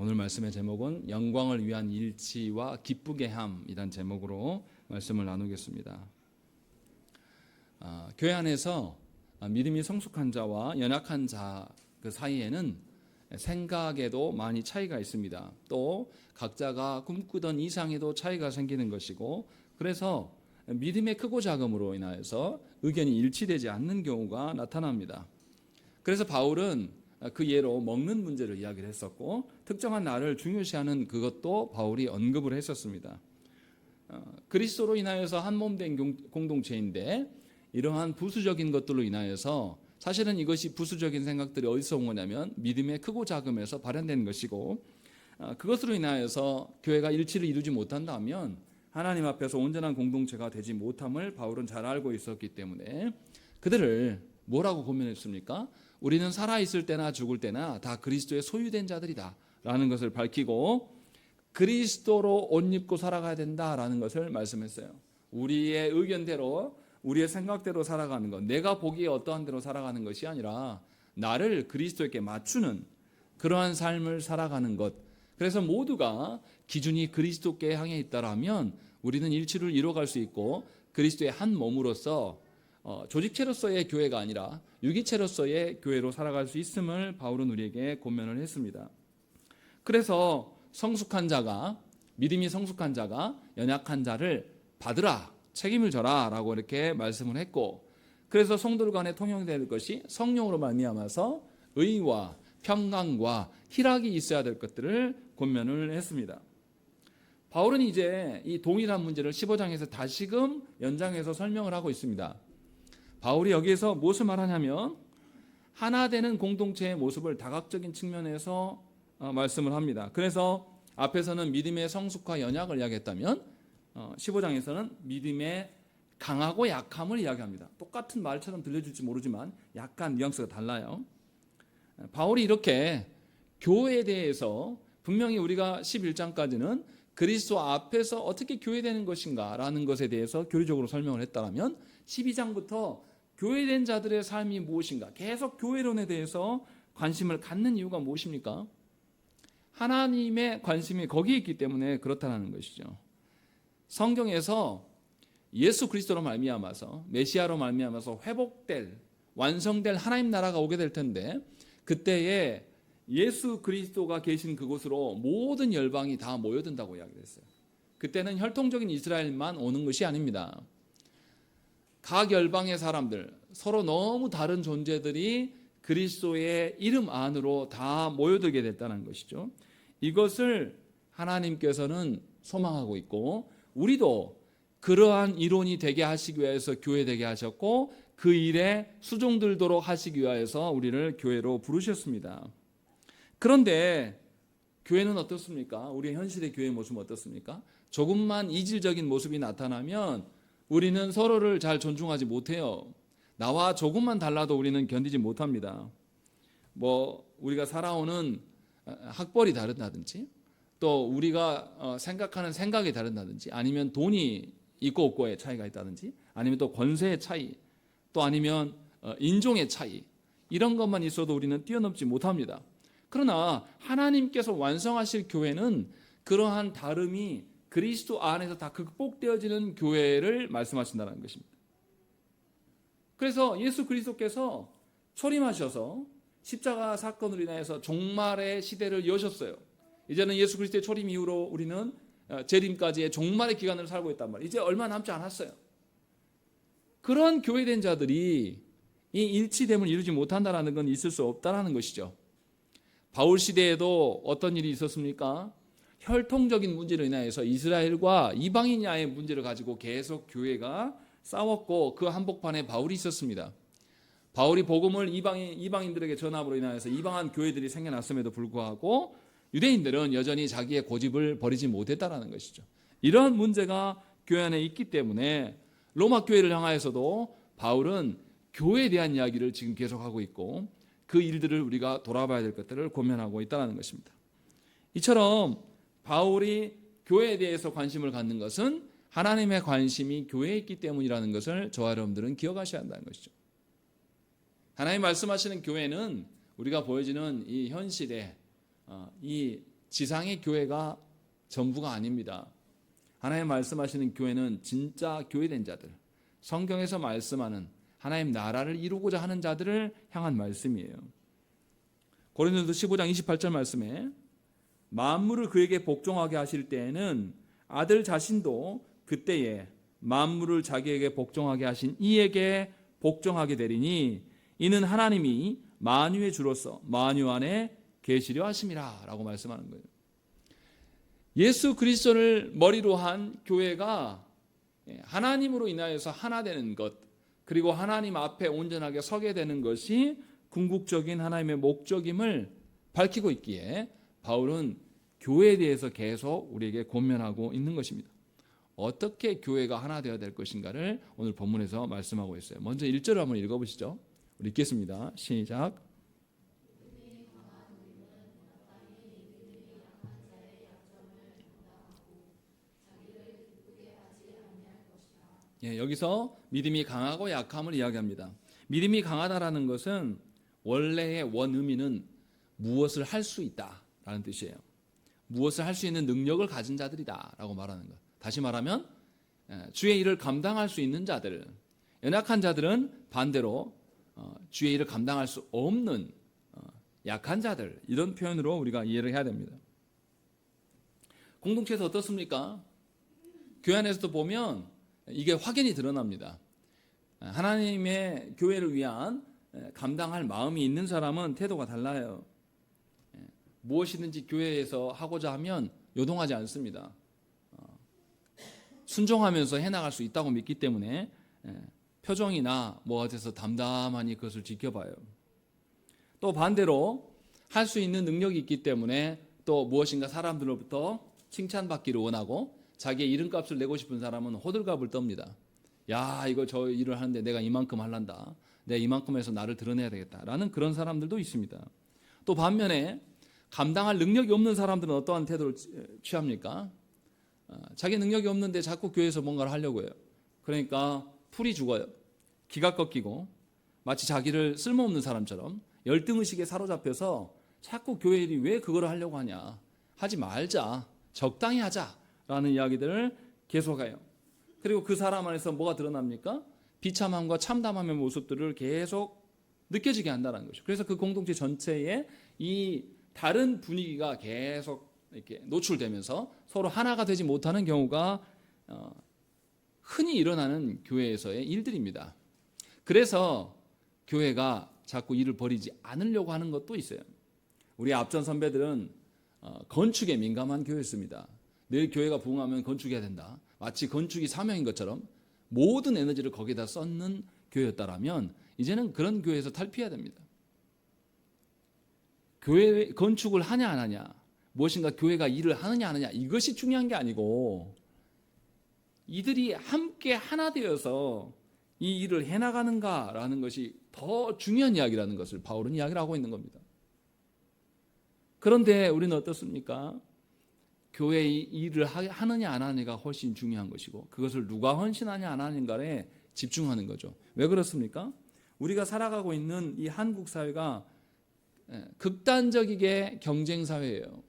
오늘 말씀의 제목은 영광을 위한 일치와 기쁘게 함이란 제목으로 말씀을 나누겠습니다. 교회 안에서 믿음이 성숙한 자와 연약한 자 그 사이에는 생각에도 많이 차이가 있습니다. 또 각자가 꿈꾸던 이상에도 차이가 생기는 것이고, 그래서 믿음의 크고 작음으로 인하여서 의견이 일치되지 않는 경우가 나타납니다. 그래서 바울은 그 예로 먹는 문제를 이야기를 했었고, 특정한 날을 중요시하는 그것도 바울이 언급을 했었습니다. 그리스도로 인하여서 한 몸 된 공동체인데, 이러한 부수적인 것들로 인하여서 사실은 이것이 부수적인 생각들이 어디서 온 거냐면 믿음의 크고 작음에서 발현된 것이고, 그것으로 인하여서 교회가 일치를 이루지 못한다면 하나님 앞에서 온전한 공동체가 되지 못함을 바울은 잘 알고 있었기 때문에 그들을 뭐라고 고면했습니까? 우리는 살아있을 때나 죽을 때나 다 그리스도의 소유된 자들이다 라는 것을 밝히고, 그리스도로 옷 입고 살아가야 된다라는 것을 말씀했어요. 우리의 의견대로, 우리의 생각대로 살아가는 것, 내가 보기에 어떠한 대로 살아가는 것이 아니라 나를 그리스도에게 맞추는 그러한 삶을 살아가는 것. 그래서 모두가 기준이 그리스도께 향해 있다라면 우리는 일치를 이뤄갈 수 있고, 그리스도의 한 몸으로서 조직체로서의 교회가 아니라 유기체로서의 교회로 살아갈 수 있음을 바울은 우리에게 권면을 했습니다. 그래서 성숙한 자가, 믿음이 성숙한 자가 연약한 자를 받으라, 책임을 져라 라고 이렇게 말씀을 했고, 그래서 성도들 간에 통용될 것이 성령으로 말미암아서 의와 평강과 희락이 있어야 될 것들을 권면을 했습니다. 바울은 이제 이 동일한 문제를 15장에서 다시금 연장해서 설명을 하고 있습니다. 바울이 여기에서 무엇을 말하냐면 하나 되는 공동체의 모습을 다각적인 측면에서 말씀을 합니다. 그래서 앞에서는 믿음의 성숙과 연약을 이야기했다면 15장에서는 믿음의 강하고 약함을 이야기합니다. 똑같은 말처럼 들려줄지 모르지만 약간 뉘앙스가 달라요. 바울이 이렇게 교회에 대해서 분명히 우리가 11장까지는 그리스도 앞에서 어떻게 교회되는 것인가 라는 것에 대해서 교리적으로 설명을 했다면 12장부터 교회된 자들의 삶이 무엇인가, 계속 교회론에 대해서 관심을 갖는 이유가 무엇입니까? 하나님의 관심이 거기에 있기 때문에 그렇다는 것이죠. 성경에서 예수 그리스도로 말미암아서, 메시아로 말미암아서 회복될, 완성될 하나님 나라가 오게 될 텐데, 그때에 예수 그리스도가 계신 그곳으로 모든 열방이 다 모여든다고 이야기했어요. 그때는 혈통적인 이스라엘만 오는 것이 아닙니다. 각 열방의 사람들, 서로 너무 다른 존재들이 그리스도의 이름 안으로 다 모여들게 됐다는 것이죠. 이것을 하나님께서는 소망하고 있고, 우리도 그러한 이론이 되게 하시기 위해서 교회 되게 하셨고, 그 일에 수종들도록 하시기 위해서 우리를 교회로 부르셨습니다. 그런데 교회는 어떻습니까? 우리의 현실의 교회의 모습은 어떻습니까? 조금만 이질적인 모습이 나타나면 우리는 서로를 잘 존중하지 못해요. 나와 조금만 달라도 우리는 견디지 못합니다. 우리가 살아오는 학벌이 다르다든지, 또 우리가 생각하는 생각이 다르다든지, 아니면 돈이 있고 없고의 차이가 있다든지, 아니면 또 권세의 차이, 또 아니면 인종의 차이, 이런 것만 있어도 우리는 뛰어넘지 못합니다. 그러나 하나님께서 완성하실 교회는 그러한 다름이 그리스도 안에서 다 극복되어지는 교회를 말씀하신다는 것입니다. 그래서 예수 그리스도께서 초림하셔서 십자가 사건으로 인해서 종말의 시대를 여셨어요. 이제는 예수 그리스도의 초림 이후로 우리는 재림까지의 종말의 기간을 살고 있단 말이에요. 이제 얼마 남지 않았어요. 그런 교회된 자들이 이 일치됨을 이루지 못한다는 건 있을 수 없다는 것이죠. 바울 시대에도 어떤 일이 있었습니까? 혈통적인 문제로 인하여서 이스라엘과 이방인야의 문제를 가지고 계속 교회가 싸웠고, 그 한복판에 바울이 있었습니다. 바울이 복음을 이방인들에게 전함으로 인하여서 이방한 교회들이 생겨났음에도 불구하고 유대인들은 여전히 자기의 고집을 버리지 못했다는 것이죠. 이런 문제가 교회 안에 있기 때문에 로마 교회를 향하여서도 바울은 교회에 대한 이야기를 지금 계속하고 있고, 그 일들을 우리가 돌아봐야 될 것들을 고민하고 있다는 것입니다. 이처럼 바울이 교회에 대해서 관심을 갖는 것은 하나님의 관심이 교회에 있기 때문이라는 것을 저와 여러분들은 기억하셔야 한다는 것이죠. 하나님 말씀하시는 교회는 우리가 보여지는 이 현실에 이 지상의 교회가 전부가 아닙니다. 하나님 말씀하시는 교회는 진짜 교회된 자들, 성경에서 말씀하는 하나님 나라를 이루고자 하는 자들을 향한 말씀이에요. 고린도서 15장 28절 말씀에 만물을 그에게 복종하게 하실 때에는 아들 자신도 그때에 만물을 자기에게 복종하게 하신 이에게 복종하게 되리니 이는 하나님이 만유의 주로서 만유 안에 계시려 하심이라 라고 말씀하는 거예요. 예수 그리스도를 머리로 한 교회가 하나님으로 인하여서 하나 되는 것, 그리고 하나님 앞에 온전하게 서게 되는 것이 궁극적인 하나님의 목적임을 밝히고 있기에 바울은 교회에 대해서 계속 우리에게 권면하고 있는 것입니다. 어떻게 교회가 하나 되어야 될 것인가를 오늘 본문에서 말씀하고 있어요. 먼저 1절을 한번 읽어보시죠. 우리 읽겠습니다. 시작. 여기서 믿음이 강하고 약함을 이야기합니다. 믿음이 강하다라는 것은 원래의 원의미는 무엇을 할 수 있다라는 뜻이에요. 무엇을 할 수 있는 능력을 가진 자들이다라고 말하는 것. 다시 말하면 주의 일을 감당할 수 있는 자들, 연약한 자들은 반대로 주의 일을 감당할 수 없는 약한 자들, 이런 표현으로 우리가 이해를 해야 됩니다. 공동체에서 어떻습니까? 교회 안에서도 보면 이게 확연히 드러납니다. 하나님의 교회를 위한 감당할 마음이 있는 사람은 태도가 달라요. 무엇이든지 교회에서 하고자 하면 요동하지 않습니다. 순종하면서 해나갈 수 있다고 믿기 때문에 표정이나 뭐 어디서 담담하니 그것을 지켜봐요. 또 반대로 할 수 있는 능력이 있기 때문에 또 무엇인가 사람들로부터 칭찬받기를 원하고 자기의 이름값을 내고 싶은 사람은 호들갑을 떱니다. 야, 이거 저 일을 하는데 내가 이만큼 할란다. 내가 이만큼 해서 나를 드러내야 되겠다라는 그런 사람들도 있습니다. 또 반면에 감당할 능력이 없는 사람들은 어떠한 태도를 취합니까? 자기 능력이 없는데 자꾸 교회에서 뭔가를 하려고 해요. 그러니까 풀이 죽어요. 기가 꺾이고 마치 자기를 쓸모없는 사람처럼 열등의식에 사로잡혀서 자꾸 교회 일이 왜 그걸 하려고 하냐. 하지 말자. 적당히 하자라는 이야기들을 계속해요. 그리고 그 사람 안에서 뭐가 드러납니까? 비참함과 참담함의 모습들을 계속 느껴지게 한다는 것이죠. 그래서 그 공동체 전체에 이 다른 분위기가 계속 이렇게 노출되면서 서로 하나가 되지 못하는 경우가 흔히 일어나는 교회에서의 일들입니다. 그래서 교회가 자꾸 일을 벌이지 않으려고 하는 것도 있어요. 우리 앞전 선배들은 건축에 민감한 교회였습니다. 늘 교회가 부흥하면 건축해야 된다. 마치 건축이 사명인 것처럼 모든 에너지를 거기다 쏟는 교회였다라면 이제는 그런 교회에서 탈피해야 됩니다. 교회 건축을 하냐 안 하냐, 무엇인가 교회가 일을 하느냐 안 하느냐, 이것이 중요한 게 아니고 이들이 함께 하나 되어서 이 일을 해나가는가라는 것이 더 중요한 이야기라는 것을 바울은 이야기를 하고 있는 겁니다. 그런데 우리는 어떻습니까? 교회의 일을 하느냐 안 하느냐가 훨씬 중요한 것이고 그것을 누가 헌신하냐 안 하느냐에 집중하는 거죠. 왜 그렇습니까? 우리가 살아가고 있는 이 한국 사회가 극단적이게 경쟁 사회예요.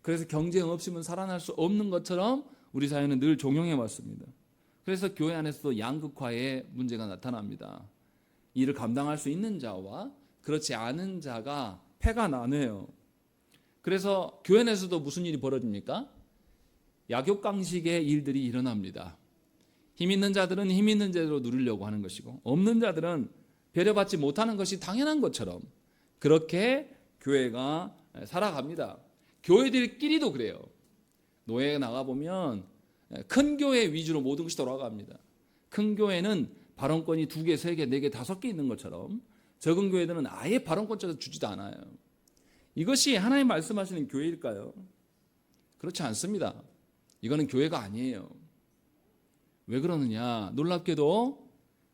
그래서 경쟁 없이는 살아날 수 없는 것처럼 우리 사회는 늘 종용해 왔습니다. 그래서 교회 안에서도 양극화의 문제가 나타납니다. 이를 감당할 수 있는 자와 그렇지 않은 자가 패가 나뉘어요. 그래서 교회 안에서도 무슨 일이 벌어집니까? 약육강식의 일들이 일어납니다. 힘 있는 자들은 힘 있는 대로 누리려고 하는 것이고 없는 자들은 배려받지 못하는 것이 당연한 것처럼 그렇게 교회가 살아갑니다. 교회들끼리도 그래요. 노예에 나가보면 큰 교회 위주로 모든 것이 돌아갑니다. 큰 교회는 발언권이 2개, 3개, 4개, 5개 있는 것처럼 적은 교회들은 아예 발언권조차 주지도 않아요. 이것이 하나님 말씀하시는 교회일까요? 그렇지 않습니다. 이거는 교회가 아니에요. 왜 그러느냐? 놀랍게도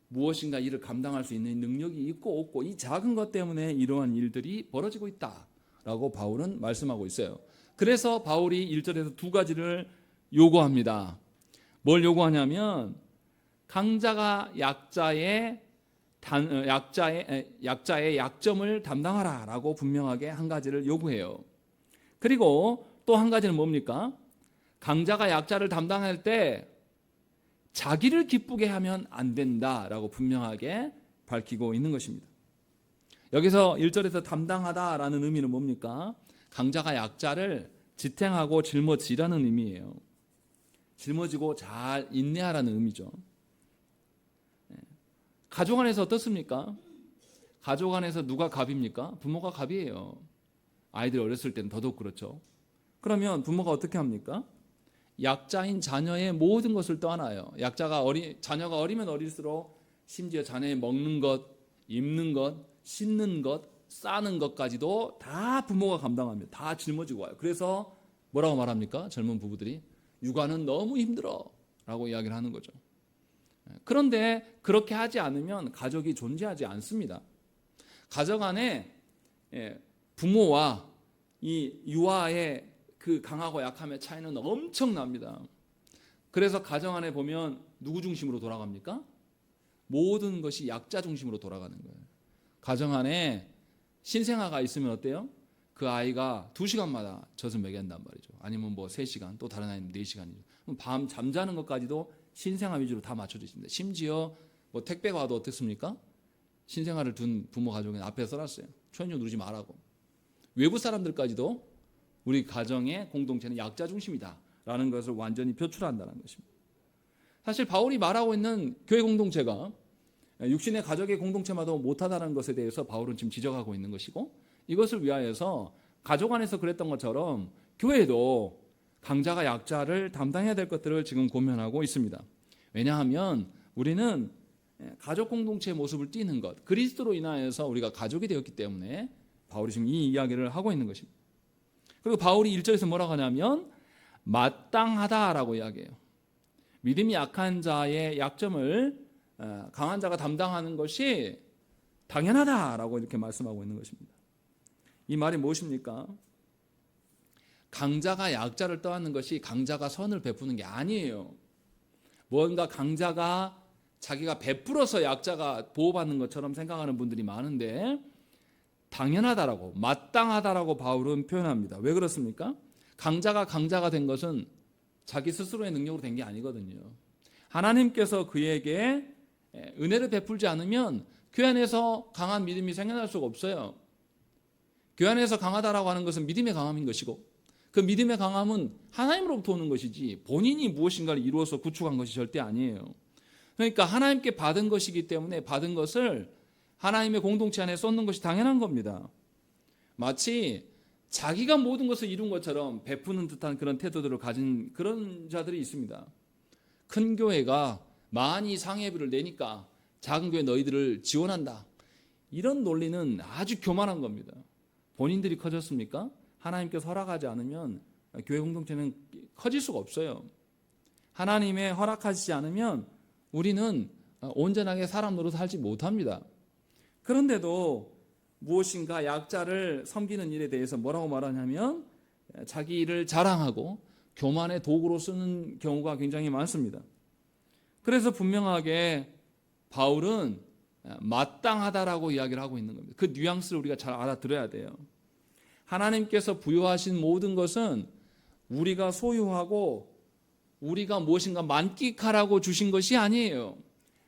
무엇인가 일을 감당할 수 있는 능력이 있고 없고 이 작은 것 때문에 이러한 일들이 벌어지고 있다라고 바울은 말씀하고 있어요. 그래서 바울이 1절에서 2가지를 요구합니다. 뭘 요구하냐면 강자가 약자의 약점을 담당하라라고 분명하게 한 가지를 요구해요. 그리고 또 한 가지는 뭡니까? 강자가 약자를 담당할 때 자기를 기쁘게 하면 안 된다라고 분명하게 밝히고 있는 것입니다. 여기서 1절에서 담당하다라는 의미는 뭡니까? 강자가 약자를 지탱하고 짊어지라는 의미예요. 짊어지고 잘 인내하라는 의미죠. 가족 안에서 어떻습니까? 가족 안에서 누가 갑입니까? 부모가 갑이에요. 아이들 어렸을 때는 더더욱 그렇죠. 그러면 부모가 어떻게 합니까? 약자인 자녀의 모든 것을 떠안아요. 자녀가 어리면 어릴수록 심지어 자녀의 먹는 것, 입는 것, 씻는 것, 싸는 것까지도 다 부모가 감당합니다. 다 짊어지고 와요. 그래서 뭐라고 말합니까? 젊은 부부들이 육아는 너무 힘들어 라고 이야기를 하는 거죠. 그런데 그렇게 하지 않으면 가족이 존재하지 않습니다. 가족 안에 부모와 이 유아의 그 강하고 약함의 차이는 엄청납니다. 그래서 가정 안에 보면 누구 중심으로 돌아갑니까? 모든 것이 약자 중심으로 돌아가는 거예요. 가정 안에 신생아가 있으면 어때요? 그 아이가 2시간마다 젖을 먹인단 말이죠. 아니면 뭐 3시간, 또 다른 아이는 4시간이죠. 밤 잠자는 것까지도 신생아 위주로 다 맞춰져 있습니다. 심지어 뭐 택배가 와도 어떻습니까? 신생아를 둔 부모 가족은 앞에 써놨어요. 초연료 누르지 말라고. 외부 사람들까지도 우리 가정의 공동체는 약자 중심이다라는 것을 완전히 표출한다는 것입니다. 사실 바울이 말하고 있는 교회 공동체가 육신의 가족의 공동체마도 못하다는 것에 대해서 바울은 지금 지적하고 있는 것이고, 이것을 위하여서 가족 안에서 그랬던 것처럼 교회도 강자가 약자를 담당해야 될 것들을 지금 고면하고 있습니다. 왜냐하면 우리는 가족 공동체의 모습을 띠는 것, 그리스도로 인하여서 우리가 가족이 되었기 때문에 바울이 지금 이 이야기를 하고 있는 것입니다. 그리고 바울이 1절에서 뭐라고 하냐면 마땅하다라고 이야기해요. 믿음이 약한 자의 약점을 강한 자가 담당하는 것이 당연하다라고 이렇게 말씀하고 있는 것입니다. 이 말이 무엇입니까? 강자가 약자를 떠안는 것이 강자가 선을 베푸는 게 아니에요. 뭔가 강자가 자기가 베풀어서 약자가 보호받는 것처럼 생각하는 분들이 많은데, 당연하다라고, 마땅하다라고 바울은 표현합니다. 왜 그렇습니까? 강자가 된 것은 자기 스스로의 능력으로 된 게 아니거든요. 하나님께서 그에게 은혜를 베풀지 않으면 교회 안에서 강한 믿음이 생겨날 수가 없어요. 교회 안에서 강하다라고 하는 것은 믿음의 강함인 것이고, 그 믿음의 강함은 하나님으로부터 오는 것이지 본인이 무엇인가를 이루어서 구축한 것이 절대 아니에요. 그러니까 하나님께 받은 것이기 때문에 받은 것을 하나님의 공동체 안에 쏟는 것이 당연한 겁니다. 마치 자기가 모든 것을 이룬 것처럼 베푸는 듯한 그런 태도들을 가진 그런 자들이 있습니다. 큰 교회가 많이 상회비를 내니까 작은 교회 너희들을 지원한다. 이런 논리는 아주 교만한 겁니다. 본인들이 커졌습니까? 하나님께서 허락하지 않으면 교회 공동체는 커질 수가 없어요. 하나님의 허락하시지 않으면 우리는 온전하게 사람 노릇을 하지 못합니다. 그런데도 무엇인가 약자를 섬기는 일에 대해서 뭐라고 말하냐면 자기 일을 자랑하고 교만의 도구로 쓰는 경우가 굉장히 많습니다. 그래서 분명하게 바울은 마땅하다라고 이야기를 하고 있는 겁니다. 그 뉘앙스를 우리가 잘 알아들어야 돼요. 하나님께서 부여하신 모든 것은 우리가 소유하고 우리가 무엇인가 만끽하라고 주신 것이 아니에요.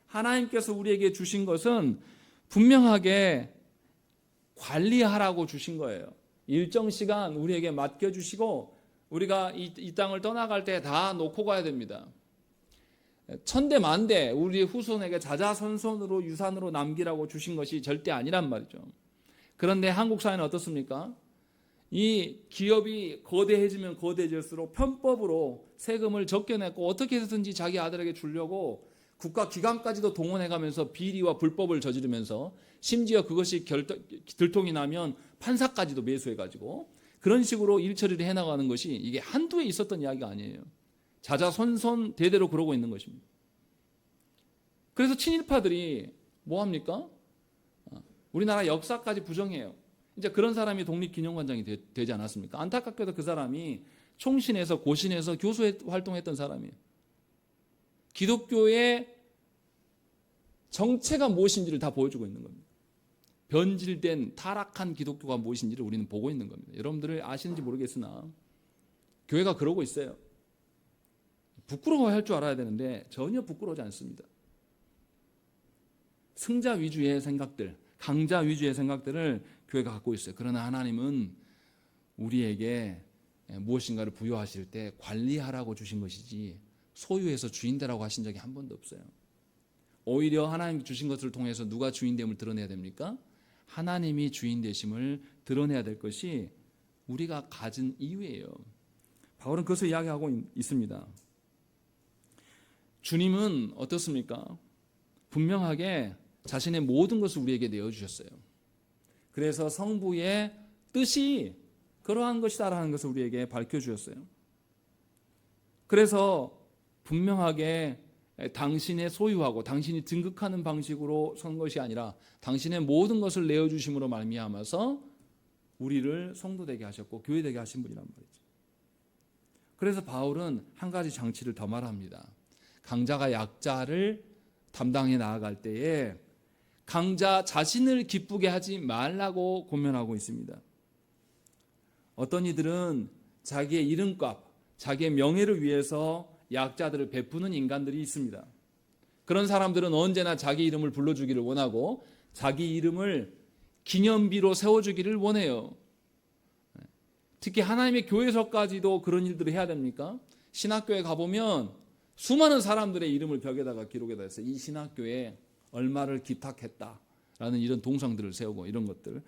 하나님께서 우리에게 주신 것은 분명하게 관리하라고 주신 거예요. 일정 시간 우리에게 맡겨주시고 우리가 이 땅을 떠나갈 때 다 놓고 가야 됩니다. 천대 만대 우리 후손에게 자자손손으로 유산으로 남기라고 주신 것이 절대 아니란 말이죠. 그런데 한국 사회는 어떻습니까? 이 기업이 거대해지면 거대해질수록 편법으로 세금을 적게 냈고 어떻게 해서든지 자기 아들에게 주려고 국가기관까지도 동원해가면서 비리와 불법을 저지르면서 심지어 그것이 들통이 나면 판사까지도 매수해가지고 그런 식으로 일처리를 해나가는 것이 이게 한두 해 있었던 이야기가 아니에요. 자자손손 대대로 그러고 있는 것입니다. 그래서 친일파들이 뭐합니까? 우리나라 역사까지 부정해요. 이제 그런 사람이 독립기념관장이 되지 않았습니까? 안타깝게도 그 사람이 총신에서 고신에서 교수 활동했던 사람이에요. 기독교의 정체가 무엇인지를 다 보여주고 있는 겁니다. 변질된 타락한 기독교가 무엇인지를 우리는 보고 있는 겁니다. 여러분들을 아시는지 모르겠으나 교회가 그러고 있어요. 부끄러워할 줄 알아야 되는데 전혀 부끄러워하지 않습니다. 승자 위주의 생각들, 강자 위주의 생각들을 교회가 갖고 있어요. 그러나 하나님은 우리에게 무엇인가를 부여하실 때 관리하라고 주신 것이지 소유해서 주인되라고 하신 적이 한 번도 없어요. 오히려 하나님 주신 것을 통해서 누가 주인됨을 드러내야 됩니까? 하나님이 주인 되심을 드러내야 될 것이 우리가 가진 이유예요. 바울은 그것을 이야기하고 있습니다. 주님은 어떻습니까? 분명하게 자신의 모든 것을 우리에게 내어주셨어요. 그래서 성부의 뜻이 그러한 것이다라는 것을 우리에게 밝혀주셨어요. 그래서 분명하게 당신의 소유하고 당신이 등극하는 방식으로 선 것이 아니라 당신의 모든 것을 내어주심으로 말미암아서 우리를 성도되게 하셨고 교회되게 하신 분이란 말이죠. 그래서 바울은 한 가지 장치를 더 말합니다. 강자가 약자를 담당해 나아갈 때에 강자 자신을 기쁘게 하지 말라고 권면하고 있습니다. 어떤 이들은 자기의 이름값, 자기의 명예를 위해서 약자들을 베푸는 인간들이 있습니다. 그런 사람들은 언제나 자기 이름을 불러주기를 원하고 자기 이름을 기념비로 세워주기를 원해요. 특히 하나님의 교회에서까지도 그런 일들을 해야 됩니까? 신학교에 가보면 수많은 사람들의 이름을 벽에다가 기록해다 해서 이 신학교에 얼마를 기탁했다라는 이런 동상들을 세우고 이런 것들.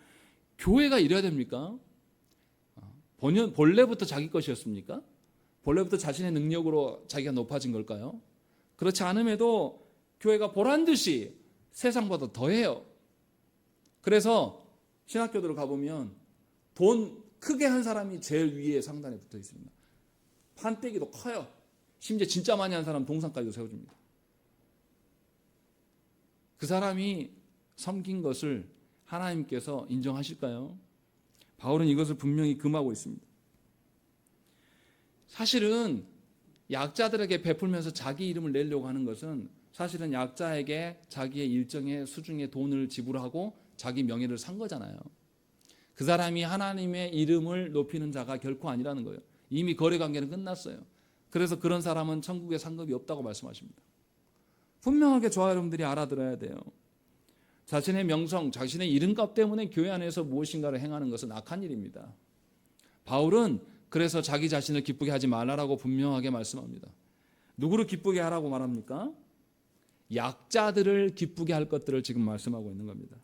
교회가 이래야 됩니까? 본래부터 자기 것이었습니까? 본래부터 자신의 능력으로 자기가 높아진 걸까요? 그렇지 않음에도 교회가 보란듯이 세상보다 더해요. 그래서 신학교들을 가보면 돈 크게 한 사람이 제일 위에 상단에 붙어 있습니다. 판때기도 커요. 심지어 진짜 많이 한 사람 동상까지도 세워줍니다. 그 사람이 섬긴 것을 하나님께서 인정하실까요? 바울은 이것을 분명히 금하고 있습니다. 사실은 약자들에게 베풀면서 자기 이름을 내려고 하는 것은 사실은 약자에게 자기의 일정의 수중의 돈을 지불하고 자기 명예를 산 거잖아요. 그 사람이 하나님의 이름을 높이는 자가 결코 아니라는 거예요. 이미 거래관계는 끝났어요. 그래서 그런 사람은 천국에 상급이 없다고 말씀하십니다. 분명하게 저와 여러분들이 알아들어야 돼요. 자신의 명성, 자신의 이름값 때문에 교회 안에서 무엇인가를 행하는 것은 악한 일입니다. 바울은 그래서 자기 자신을 기쁘게 하지 말라라고 분명하게 말씀합니다. 누구를 기쁘게 하라고 말합니까? 약자들을 기쁘게 할 것들을 지금 말씀하고 있는 겁니다.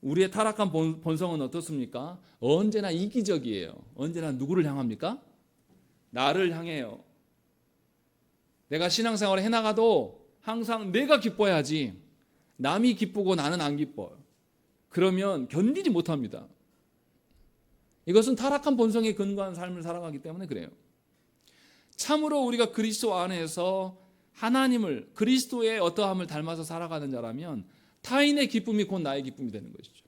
우리의 타락한 본성은 어떻습니까? 언제나 이기적이에요. 언제나 누구를 향합니까? 나를 향해요. 내가 신앙생활을 해나가도 항상 내가 기뻐야지 남이 기쁘고 나는 안 기뻐요. 그러면 견디지 못합니다. 이것은 타락한 본성에 근거한 삶을 살아가기 때문에 그래요. 참으로 우리가 그리스도 안에서 하나님을 그리스도의 어떠함을 닮아서 살아가는 자라면 타인의 기쁨이 곧 나의 기쁨이 되는 것이죠.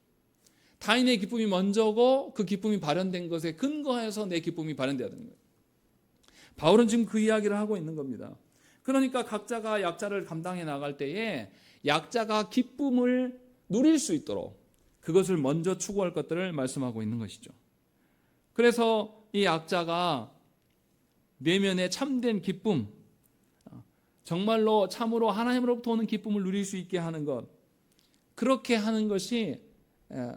타인의 기쁨이 먼저고 그 기쁨이 발현된 것에 근거해서 내 기쁨이 발현되어야 되는 거예요. 바울은 지금 그 이야기를 하고 있는 겁니다. 그러니까 각자가 약자를 감당해 나갈 때에 약자가 기쁨을 누릴 수 있도록 그것을 먼저 추구할 것들을 말씀하고 있는 것이죠. 그래서 이 약자가 내면의 참된 기쁨, 정말로 참으로 하나님으로부터 오는 기쁨을 누릴 수 있게 하는 것, 그렇게 하는 것이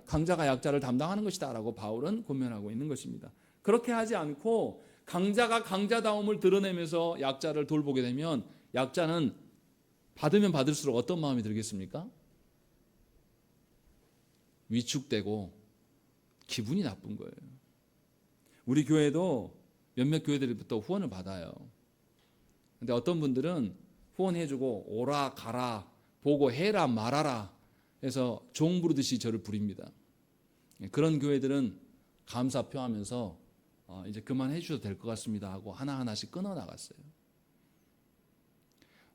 강자가 약자를 담당하는 것이다 라고 바울은 권면하고 있는 것입니다. 그렇게 하지 않고 강자가 강자다움을 드러내면서 약자를 돌보게 되면 약자는 받으면 받을수록 어떤 마음이 들겠습니까? 위축되고 기분이 나쁜 거예요. 우리 교회도 몇몇 교회들부터 후원을 받아요. 근데 어떤 분들은 후원해주고 오라 가라 보고 해라 말아라 해서 종 부르듯이 저를 부립니다. 그런 교회들은 감사표 하면서 이제 그만해 주셔도 될 것 같습니다 하고 하나하나씩 끊어 나갔어요.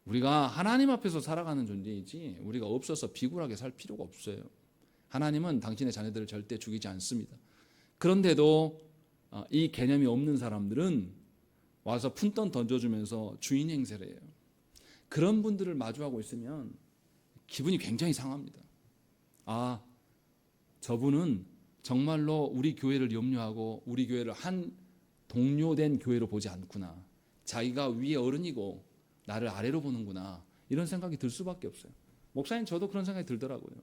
우리가 하나님 앞에서 살아가는 존재이지 우리가 없어서 비굴하게 살 필요가 없어요. 하나님은 당신의 자녀들을 절대 죽이지 않습니다. 그런데도 이 개념이 없는 사람들은 와서 푼돈 던져주면서 주인 행세를 해요. 그런 분들을 마주하고 있으면 기분이 굉장히 상합니다. 아, 저분은 정말로 우리 교회를 염려하고 우리 교회를 한 동료된 교회로 보지 않구나. 자기가 위에 어른이고 나를 아래로 보는구나. 이런 생각이 들 수밖에 없어요. 목사님 저도 그런 생각이 들더라고요.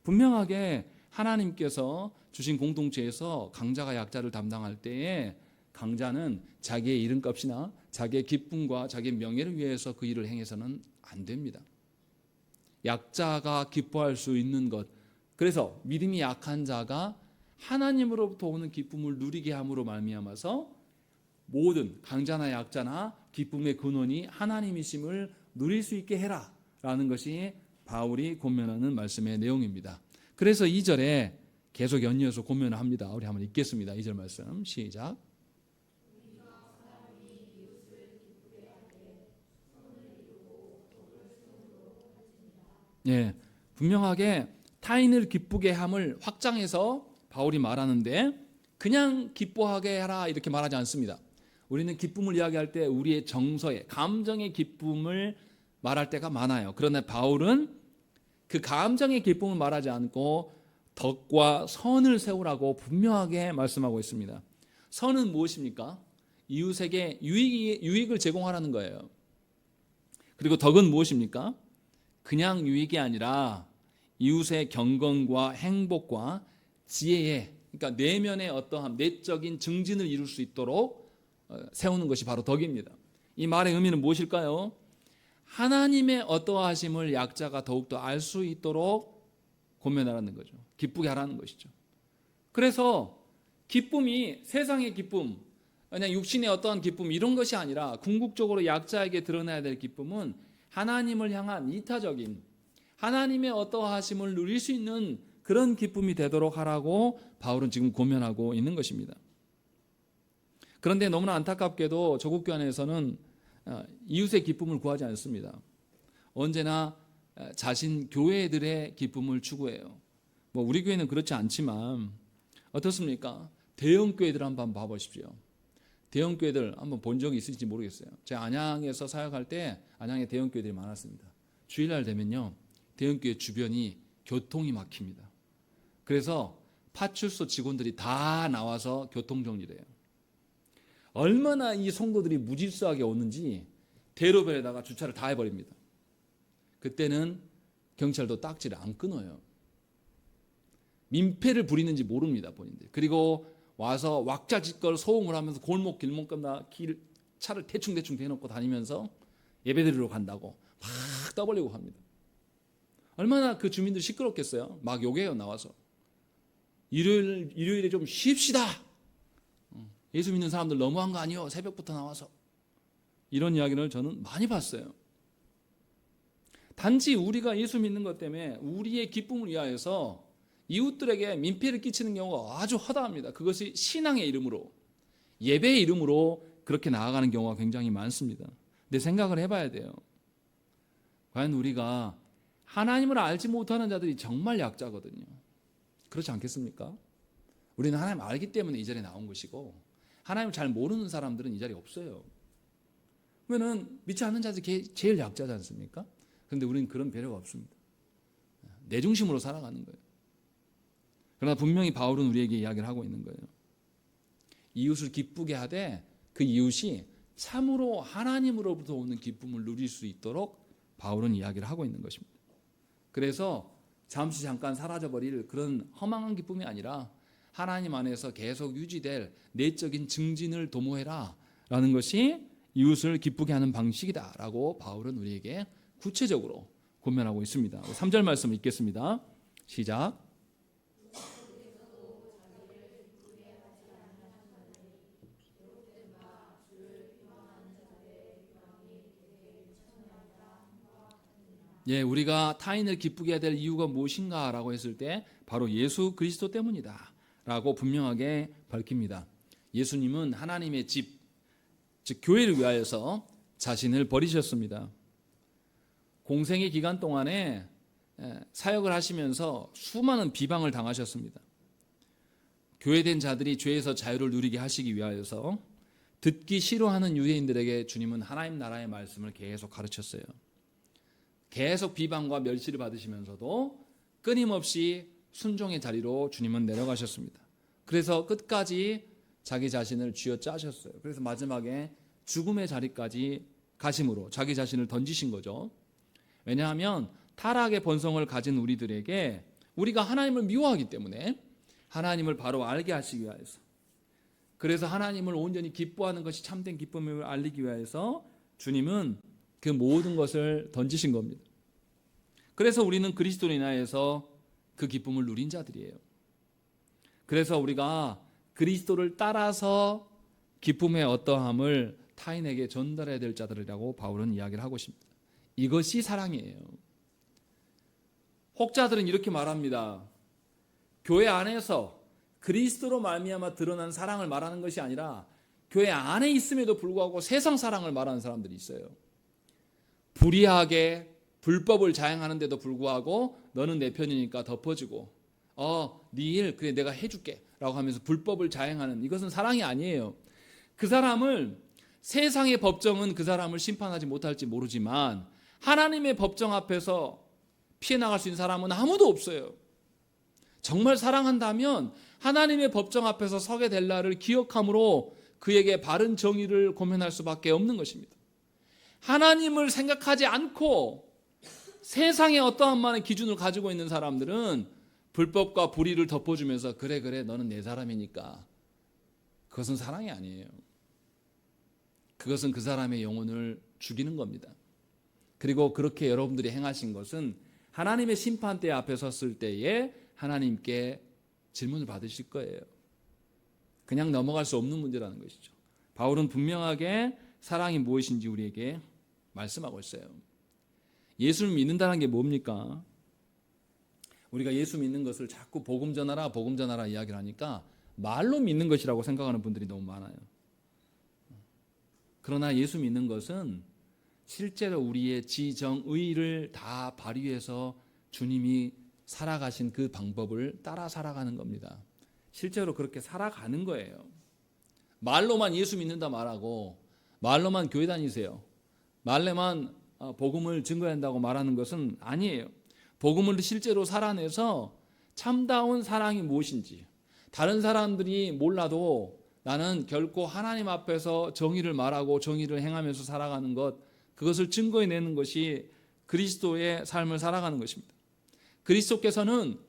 분명하게 하나님께서 주신 공동체에서 강자가 약자를 담당할 때에 강자는 자기의 이름값이나 자기의 기쁨과 자기의 명예를 위해서 그 일을 행해서는 안 됩니다. 약자가 기뻐할 수 있는 것, 그래서 믿음이 약한 자가 하나님으로부터 오는 기쁨을 누리게 함으로 말미암아서 모든 강자나 약자나 기쁨의 근원이 하나님이심을 누릴 수 있게 해라 라는 것이 바울이 권면하는 말씀의 내용입니다. 그래서 2절에 계속 연이어서 권면을 합니다. 우리 한번 읽겠습니다. 2절 말씀 시작. 예, 분명하게 타인을 기쁘게 함을 확장해서 바울이 말하는데 그냥 기뻐하게 하라 이렇게 말하지 않습니다. 우리는 기쁨을 이야기할 때 우리의 정서의 감정의 기쁨을 말할 때가 많아요. 그러나 바울은 그 감정의 기쁨을 말하지 않고 덕과 선을 세우라고 분명하게 말씀하고 있습니다. 선은 무엇입니까? 이웃에게 유익을 제공하라는 거예요. 그리고 덕은 무엇입니까? 그냥 유익이 아니라 이웃의 경건과 행복과 지혜에, 그러니까 내면의 어떠한 내적인 증진을 이룰 수 있도록 세우는 것이 바로 덕입니다. 이 말의 의미는 무엇일까요? 하나님의 어떠하심을 약자가 더욱더 알 수 있도록 권면하라는 거죠. 기쁘게 하라는 것이죠. 그래서 기쁨이 세상의 기쁨, 그냥 육신의 어떠한 기쁨 이런 것이 아니라 궁극적으로 약자에게 드러나야 될 기쁨은 하나님을 향한 이타적인 하나님의 어떠하심을 누릴 수 있는 그런 기쁨이 되도록 하라고 바울은 지금 권면하고 있는 것입니다. 그런데 너무나 안타깝게도 조국 교회 안에서는 이웃의 기쁨을 구하지 않습니다. 언제나 자신 교회들의 기쁨을 추구해요. 뭐 우리 교회는 그렇지 않지만 어떻습니까? 대형 교회들 한번 봐보십시오. 대형 교회들 한번 본 적이 있을지 모르겠어요. 제가 안양에서 사역할 때 안양에 대형 교회들이 많았습니다. 주일날 되면요, 대형 교회 주변이 교통이 막힙니다. 그래서 파출소 직원들이 다 나와서 교통 정리를 해요. 얼마나 이 성도들이 무질서하게 오는지 대로변에다가 주차를 다 해버립니다. 그때는 경찰도 딱지를 안 끊어요. 민폐를 부리는지 모릅니다, 본인들. 그리고 와서 왁자지껄 소음을 하면서 골목 길목마다 차를 대충대충 대놓고 다니면서 예배드리러 간다고 막 떠벌리고 합니다. 얼마나 그 주민들 시끄럽겠어요. 막 욕해요, 나와서. 일요일에 좀 쉽시다. 예수 믿는 사람들 너무한 거 아니요? 새벽부터 나와서. 이런 이야기를 저는 많이 봤어요. 단지 우리가 예수 믿는 것 때문에 우리의 기쁨을 위하여서 이웃들에게 민폐를 끼치는 경우가 아주 허다합니다. 그것이 신앙의 이름으로, 예배의 이름으로 그렇게 나아가는 경우가 굉장히 많습니다. 근데 생각을 해봐야 돼요. 과연 우리가 하나님을 알지 못하는 자들이 정말 약자거든요. 그렇지 않겠습니까? 우리는 하나님 알기 때문에 이 자리에 나온 것이고 하나님을 잘 모르는 사람들은 이 자리에 없어요. 그러면 믿지 않는 자들이 제일 약자지 않습니까? 그런데 우리는 그런 배려가 없습니다. 내 중심으로 살아가는 거예요. 그러나 분명히 바울은 우리에게 이야기를 하고 있는 거예요. 이웃을 기쁘게 하되 그 이웃이 참으로 하나님으로부터 오는 기쁨을 누릴 수 있도록 바울은 이야기를 하고 있는 것입니다. 그래서 잠깐 사라져버릴 그런 허망한 기쁨이 아니라 하나님 안에서 계속 유지될 내적인 증진을 도모해라 라는 것이 이웃을 기쁘게 하는 방식이다 라고 바울은 우리에게 구체적으로 권면하고 있습니다. 3절 말씀 읽겠습니다. 시작. 예, 우리가 타인을 기쁘게 해야 될 이유가 무엇인가라고 했을 때 바로 예수 그리스도 때문이다 라고 분명하게 밝힙니다. 예수님은 하나님의 집, 즉 교회를 위하여서 자신을 버리셨습니다. 공생의 기간 동안에 사역을 하시면서 수많은 비방을 당하셨습니다. 교회된 자들이 죄에서 자유를 누리게 하시기 위하여서 듣기 싫어하는 유대인들에게 주님은 하나님 나라의 말씀을 계속 가르쳤어요. 계속 비방과 멸시를 받으시면서도 끊임없이 순종의 자리로 주님은 내려가셨습니다. 그래서 끝까지 자기 자신을 쥐어짜셨어요. 그래서 마지막에 죽음의 자리까지 가심으로 자기 자신을 던지신 거죠. 왜냐하면 타락의 본성을 가진 우리들에게 우리가 하나님을 미워하기 때문에 하나님을 바로 알게 하시기 위해서, 그래서 하나님을 온전히 기뻐하는 것이 참된 기쁨을 알리기 위해서 주님은 그 모든 것을 던지신 겁니다. 그래서 우리는 그리스도로 인하여서 그 기쁨을 누린 자들이에요. 그래서 우리가 그리스도를 따라서 기쁨의 어떠함을 타인에게 전달해야 될 자들이라고 바울은 이야기를 하고 있습니다. 이것이 사랑이에요. 혹자들은 이렇게 말합니다. 교회 안에서 그리스도로 말미암아 드러난 사랑을 말하는 것이 아니라 교회 안에 있음에도 불구하고 세상 사랑을 말하는 사람들이 있어요. 불의하게 불법을 자행하는데도 불구하고 너는 내 편이니까 덮어주고 네 일 그래 내가 해줄게 라고 하면서 불법을 자행하는, 이것은 사랑이 아니에요. 그 사람을, 세상의 법정은 그 사람을 심판하지 못할지 모르지만 하나님의 법정 앞에서 피해 나갈 수 있는 사람은 아무도 없어요. 정말 사랑한다면 하나님의 법정 앞에서 서게 될 날을 기억함으로 그에게 바른 정의를 고면할 수밖에 없는 것입니다. 하나님을 생각하지 않고 세상의 어떠한 많은 기준을 가지고 있는 사람들은 불법과 불의를 덮어주면서 그래 너는 내 사람이니까, 그것은 사랑이 아니에요. 그것은 그 사람의 영혼을 죽이는 겁니다. 그리고 그렇게 여러분들이 행하신 것은 하나님의 심판대 앞에 섰을 때에 하나님께 질문을 받으실 거예요. 그냥 넘어갈 수 없는 문제라는 것이죠. 바울은 분명하게 사랑이 무엇인지 우리에게 말씀하고 있어요. 예수를 믿는다는 게 뭡니까? 우리가 예수 믿는 것을 자꾸 복음 전하라 이야기를 하니까 말로 믿는 것이라고 생각하는 분들이 너무 많아요. 그러나 예수 믿는 것은 실제로 우리의 지정의를 다 발휘해서 주님이 살아가신 그 방법을 따라 살아가는 겁니다. 실제로 그렇게 살아가는 거예요. 말로만 예수 믿는다 말하고 말로만 교회 다니세요, 말로만 복음을 증거한다고 말하는 것은 아니에요. 복음을 실제로 살아내서 참다운 사랑이 무엇인지, 다른 사람들이 몰라도 나는 결코 하나님 앞에서 정의를 말하고 정의를 행하면서 살아가는 것, 그것을 증거해내는 것이 그리스도의 삶을 살아가는 것입니다. 그리스도께서는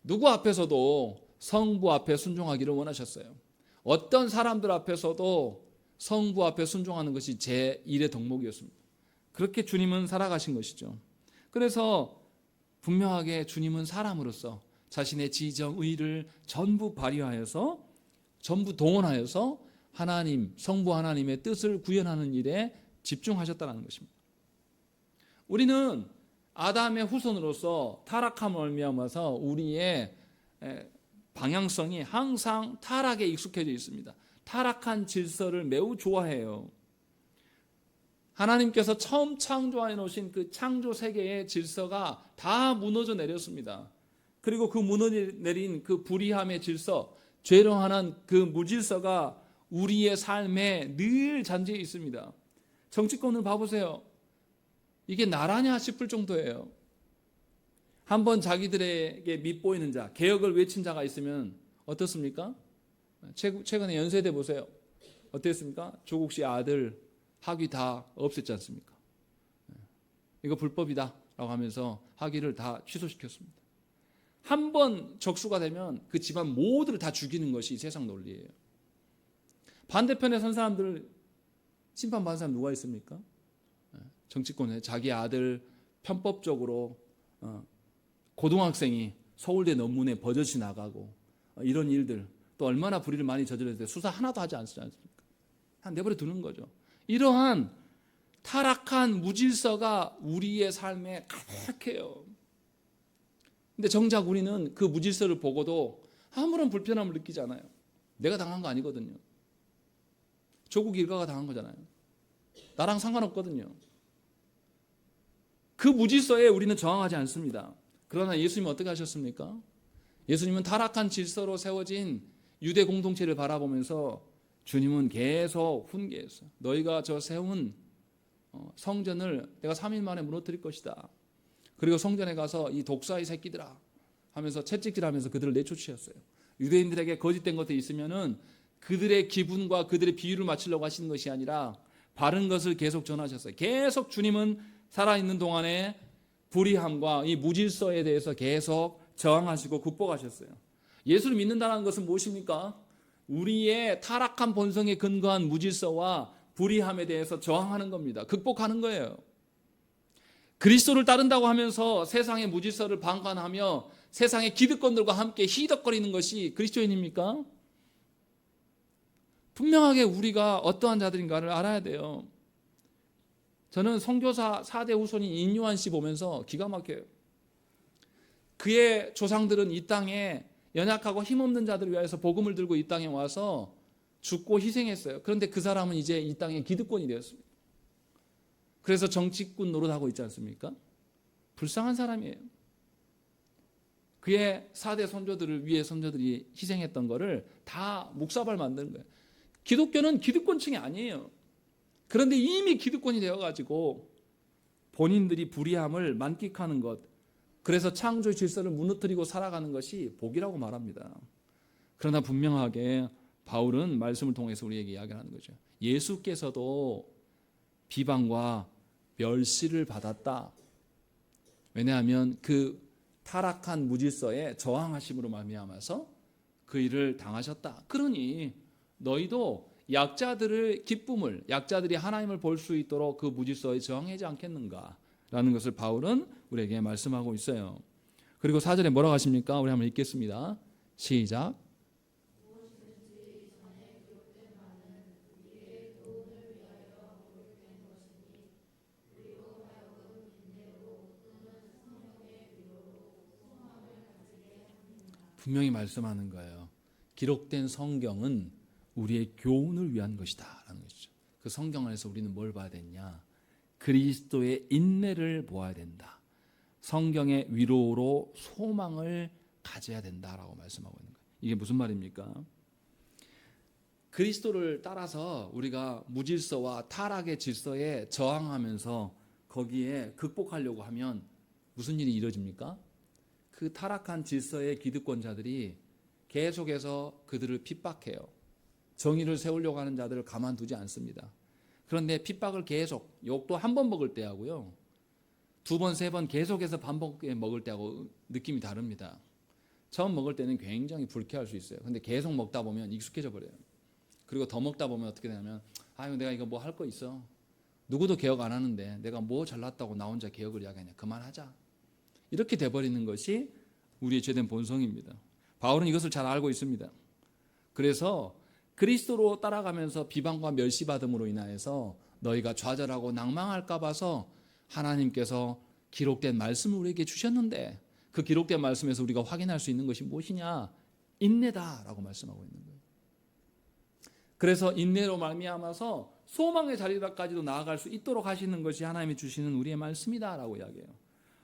누구 앞에서도 성부 앞에 순종하기를 원하셨어요. 어떤 사람들 앞에서도 성부 앞에 순종하는 것이 제1의 덕목이었습니다. 그렇게 주님은 살아가신 것이죠. 그래서 분명하게 주님은 사람으로서 자신의 지정의를 전부 발휘하여서, 전부 동원하여서 하나님, 성부 하나님의 뜻을 구현하는 일에 집중하셨다는 것입니다. 우리는 아담의 후손으로서 타락함을 말미암아서 우리의 방향성이 항상 타락에 익숙해져 있습니다. 타락한 질서를 매우 좋아해요. 하나님께서 처음 창조해 놓으신 그 창조 세계의 질서가 다 무너져 내렸습니다. 그리고 그 무너져 내린 그 불의함의 질서, 죄로 하는 그 무질서가 우리의 삶에 늘 잔재해 있습니다. 정치권을 봐보세요. 이게 나라냐 싶을 정도예요. 한번 자기들에게 밉보이는 자, 개혁을 외친 자가 있으면 어떻습니까? 최근에 연세대 보세요. 어땠습니까? 조국 씨 아들 학위 다 없앴지 않습니까? 이거 불법이다 라고 하면서 학위를 다 취소시켰습니다. 한 번 적수가 되면 그 집안 모두를 다 죽이는 것이 세상 논리예요. 반대편에 선 사람들, 심판받은 사람 누가 있습니까? 정치권에 자기 아들 편법적으로 고등학생이 서울대 논문에 버젓이 나가고 이런 일들, 또 얼마나 불의를 많이 저질렀는데 수사 하나도 하지 않습니까? 내버려 두는 거죠. 이러한 타락한 무질서가 우리의 삶에 가득해요. 근데 정작 우리는 그 무질서를 보고도 아무런 불편함을 느끼지 않아요. 내가 당한 거 아니거든요. 조국 일가가 당한 거잖아요. 나랑 상관없거든요. 그 무질서에 우리는 저항하지 않습니다. 그러나 예수님은 어떻게 하셨습니까? 예수님은 타락한 질서로 세워진 유대 공동체를 바라보면서 주님은 계속 훈계했어요. 너희가 저 세운 성전을 내가 3일 만에 무너뜨릴 것이다. 그리고 성전에 가서 이 독사의 새끼들아 하면서 채찍질하면서 그들을 내쫓으셨어요. 유대인들에게 거짓된 것들이 있으면은 그들의 기분과 그들의 비유를 맞추려고 하시는 것이 아니라 바른 것을 계속 전하셨어요. 계속 주님은 살아있는 동안에 불의함과 이 무질서에 대해서 계속 저항하시고 극복하셨어요. 예수를 믿는다는 것은 무엇입니까? 우리의 타락한 본성에 근거한 무질서와 불의함에 대해서 저항하는 겁니다. 극복하는 거예요. 그리스도를 따른다고 하면서 세상의 무질서를 방관하며 세상의 기득권들과 함께 희덕거리는 것이 그리스도인입니까? 분명하게 우리가 어떠한 자들인가를 알아야 돼요. 저는 선교사 4대 후손인 인요한 씨 보면서 기가 막혀요. 그의 조상들은 이 땅에 연약하고 힘없는 자들을 위해서 복음을 들고 이 땅에 와서 죽고 희생했어요. 그런데 그 사람은 이제 이 땅의 기득권이 되었습니다. 그래서 정치꾼 노릇하고 있지 않습니까? 불쌍한 사람이에요. 그의 4대 선조들을 위해 선조들이 희생했던 거를 다 묵사발 만드는 거예요. 기독교는 기득권층이 아니에요. 그런데 이미 기득권이 되어가지고 본인들이 불의함을 만끽하는 것, 그래서 창조 질서를 무너뜨리고 살아가는 것이 복이라고 말합니다. 그러나 분명하게 바울은 말씀을 통해서 우리에게 이야기하는 거죠. 예수께서도 비방과 멸시를 받았다. 왜냐하면 그 타락한 무질서에 저항하심으로 말미암아서 그 일을 당하셨다. 그러니 너희도 약자들의 기쁨을, 약자들이 하나님을 볼 수 있도록 그 무질서에 저항하지 않겠는가 라는 것을 바울은 우리에게 말씀하고 있어요. 그리고 4절에 뭐라고 하십니까? 우리 한번 읽겠습니다. 시작. 분명히 말씀하는 거예요. 기록된 성경은 우리의 교훈을 위한 것이다 라는 것이죠. 그 성경 안에서 우리는 뭘 봐야 되냐? 그리스도의 인내를 보아야 된다. 성경의 위로로 소망을 가져야 된다라고 말씀하고 있는 거예요. 이게 무슨 말입니까? 그리스도를 따라서 우리가 무질서와 타락의 질서에 저항하면서 거기에 극복하려고 하면 무슨 일이 이루어집니까? 그 타락한 질서의 기득권자들이 계속해서 그들을 핍박해요. 정의를 세우려고 하는 자들을 가만두지 않습니다. 그런데 핍박을 계속, 욕도 한 번 먹을 때 하고요, 2번, 3번 계속해서 반복해 먹을 때하고 느낌이 다릅니다. 처음 먹을 때는 굉장히 불쾌할 수 있어요. 근데 계속 먹다 보면 익숙해져 버려요. 그리고 더 먹다 보면 어떻게 되냐면, 아유 내가 이거 뭐 할 거 있어. 누구도 개혁 안 하는데 내가 뭐 잘났다고 나 혼자 개혁을 이야기하냐. 그만하자. 이렇게 돼버리는 것이 우리의 죄된 본성입니다. 바울은 이것을 잘 알고 있습니다. 그래서 그리스도로 따라가면서 비방과 멸시받음으로 인하여서 너희가 좌절하고 낭망할까 봐서 하나님께서 기록된 말씀을 우리에게 주셨는데, 그 기록된 말씀에서 우리가 확인할 수 있는 것이 무엇이냐? 인내다라고 말씀하고 있는 거예요. 그래서 인내로 말미암아서 소망의 자리까지도 나아갈 수 있도록 하시는 것이 하나님이 주시는 우리의 말씀이다라고 이야기해요.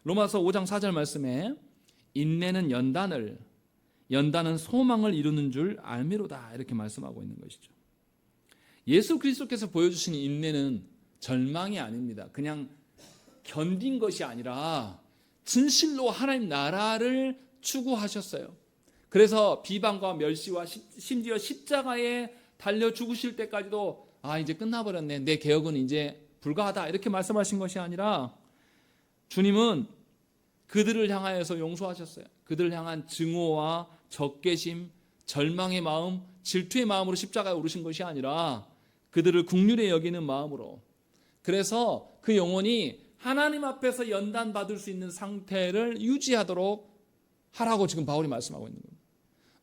로마서 5장 4절 말씀에 인내는 연단은 소망을 이루는 줄 알미로다 이렇게 말씀하고 있는 것이죠. 예수 그리스도께서 보여주신 인내는 절망이 아닙니다. 그냥 견딘 것이 아니라 진실로 하나님 나라를 추구하셨어요. 그래서 비방과 멸시와 심지어 십자가에 달려 죽으실 때까지도 이제 끝나버렸네, 내 개혁은 이제 불가하다 이렇게 말씀하신 것이 아니라 주님은 그들을 향하여서 용서하셨어요. 그들을 향한 증오와 적개심, 절망의 마음, 질투의 마음으로 십자가에 오르신 것이 아니라 그들을 긍휼히 여기는 마음으로, 그래서 그 영혼이 하나님 앞에서 연단받을 수 있는 상태를 유지하도록 하라고 지금 바울이 말씀하고 있는 겁니다.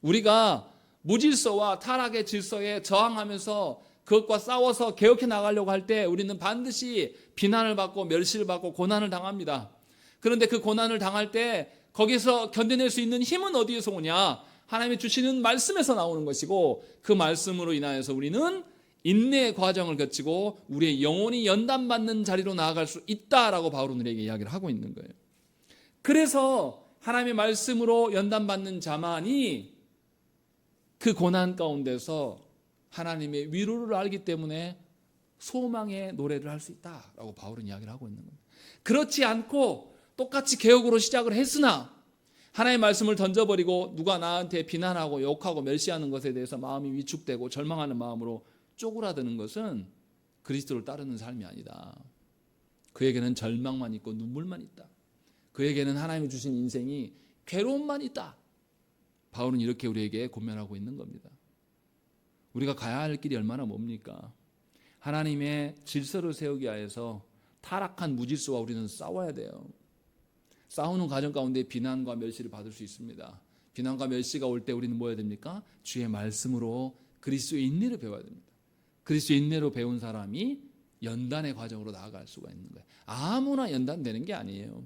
우리가 무질서와 타락의 질서에 저항하면서 그것과 싸워서 개혁해 나가려고 할 때 우리는 반드시 비난을 받고 멸시를 받고 고난을 당합니다. 그런데 그 고난을 당할 때 거기서 견뎌낼 수 있는 힘은 어디에서 오냐? 하나님이 주시는 말씀에서 나오는 것이고, 그 말씀으로 인하여서 우리는 인내의 과정을 거치고 우리의 영혼이 연단받는 자리로 나아갈 수 있다라고 바울은 우리에게 이야기를 하고 있는 거예요. 그래서 하나님의 말씀으로 연단받는 자만이 그 고난 가운데서 하나님의 위로를 알기 때문에 소망의 노래를 할 수 있다라고 바울은 이야기를 하고 있는 겁니다. 그렇지 않고 똑같이 개혁으로 시작을 했으나 하나님의 말씀을 던져버리고 누가 나한테 비난하고 욕하고 멸시하는 것에 대해서 마음이 위축되고 절망하는 마음으로 쪼그라드는 것은 그리스도를 따르는 삶이 아니다. 그에게는 절망만 있고 눈물만 있다. 그에게는 하나님이 주신 인생이 괴로움만 있다. 바울은 이렇게 우리에게 권면하고 있는 겁니다. 우리가 가야 할 길이 얼마나 멉니까? 하나님의 질서를 세우기 위해서 타락한 무질서와 우리는 싸워야 돼요. 싸우는 과정 가운데 비난과 멸시를 받을 수 있습니다. 비난과 멸시가 올 때 우리는 뭐 해야 됩니까? 주의 말씀으로 그리스도의 인내를 배워야 됩니다. 그리스도의 인내로 배운 사람이 연단의 과정으로 나아갈 수가 있는 거예요. 아무나 연단되는 게 아니에요.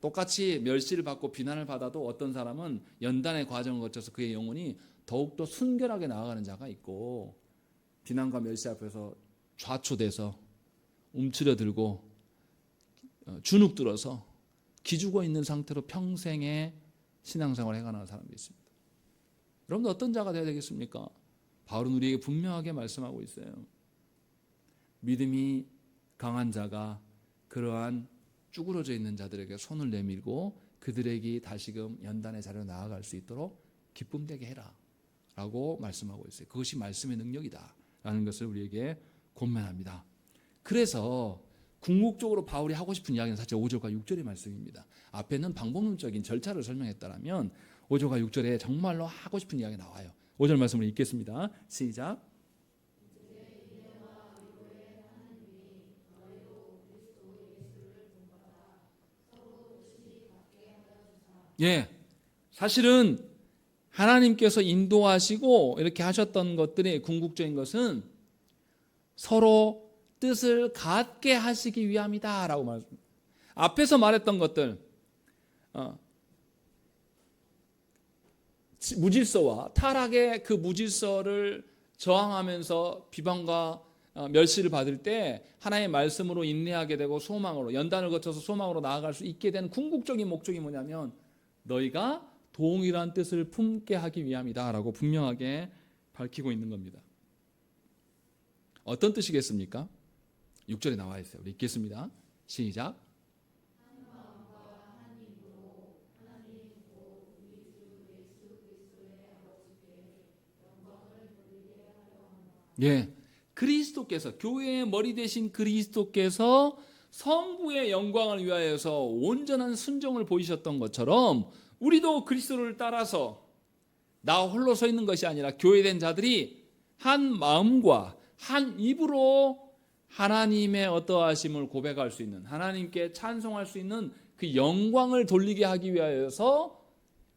똑같이 멸시를 받고 비난을 받아도 어떤 사람은 연단의 과정을 거쳐서 그의 영혼이 더욱더 순결하게 나아가는 자가 있고, 비난과 멸시 앞에서 좌초돼서 움츠려들고 주눅들어서 기죽어 있는 상태로 평생의 신앙생활을 해가는 사람도 있습니다. 여러분 어떤 자가 되어야 되겠습니까? 바울은 우리에게 분명하게 말씀하고 있어요. 믿음이 강한 자가 그러한 쭈그러져 있는 자들에게 손을 내밀고 그들에게 다시금 연단의 자리로 나아갈 수 있도록 기쁨되게 해라 라고 말씀하고 있어요. 그것이 말씀의 능력이다 라는 것을 우리에게 권면합니다. 그래서 궁극적으로 바울이 하고 싶은 이야기는 사실 5절과 6절의 말씀입니다. 앞에는 방법론적인 절차를 설명했다면 5절과 6절에 정말로 하고 싶은 이야기가 나와요. 5절 말씀을 읽겠습니다. 시작. 예, 사실은 하나님께서 인도하시고 이렇게 하셨던 것들의 궁극적인 것은 서로 뜻을 같게 하시기 위함이다 라고 말합니다. 앞에서 말했던 것들, 무질서와 타락의 그 무질서를 저항하면서 비방과 멸시를 받을 때 하나님의 말씀으로 인내하게 되고 소망으로, 연단을 거쳐서 소망으로 나아갈 수 있게 된 궁극적인 목적이 뭐냐면 너희가 동일한 뜻을 품게 하기 위함이다 라고 분명하게 밝히고 있는 겁니다. 어떤 뜻이겠습니까? 6절에 나와 있어요. 우리 읽겠습니다. 시작. 예, 그리스도께서, 교회의 머리 되신 그리스도께서 성부의 영광을 위하여서 온전한 순종을 보이셨던 것처럼 우리도 그리스도를 따라서 나 홀로 서 있는 것이 아니라 교회된 자들이 한 마음과 한 입으로 하나님의 어떠하심을 고백할 수 있는, 하나님께 찬송할 수 있는 그 영광을 돌리게 하기 위하여서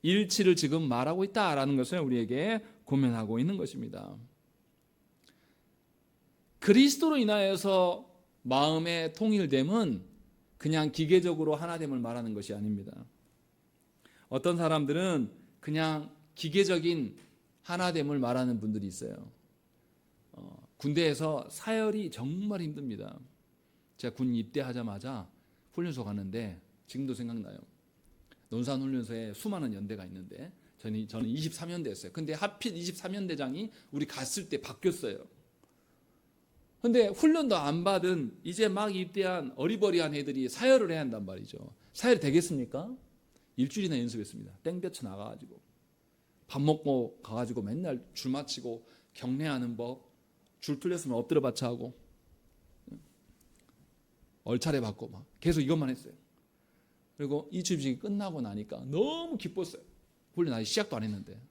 일치를 지금 말하고 있다라는 것을 우리에게 고면하고 있는 것입니다. 그리스도로 인하여서 마음의 통일됨은 그냥 기계적으로 하나됨을 말하는 것이 아닙니다. 어떤 사람들은 그냥 기계적인 하나됨을 말하는 분들이 있어요. 군대에서 사열이 정말 힘듭니다. 제가 군 입대하자마자 훈련소 갔는데 지금도 생각나요. 논산훈련소에 수많은 연대가 있는데 저는 23연대였어요. 근데 하필 23연대장이 우리 갔을 때 바뀌었어요. 근데 훈련도 안 받은 이제 막 입대한 어리버리한 애들이 사열을 해야 한단 말이죠. 사열이 되겠습니까? 일주일이나 연습했습니다. 땡볕에 나가가지고 밥 먹고 가가지고 맨날 줄 맞히고 경례하는 법, 줄 틀렸으면 엎드려 받쳐 하고 얼차례 받고 막 계속 이것만 했어요. 그리고 이 취임식이 끝나고 나니까 너무 기뻤어요. 훈련 아직 시작도 안 했는데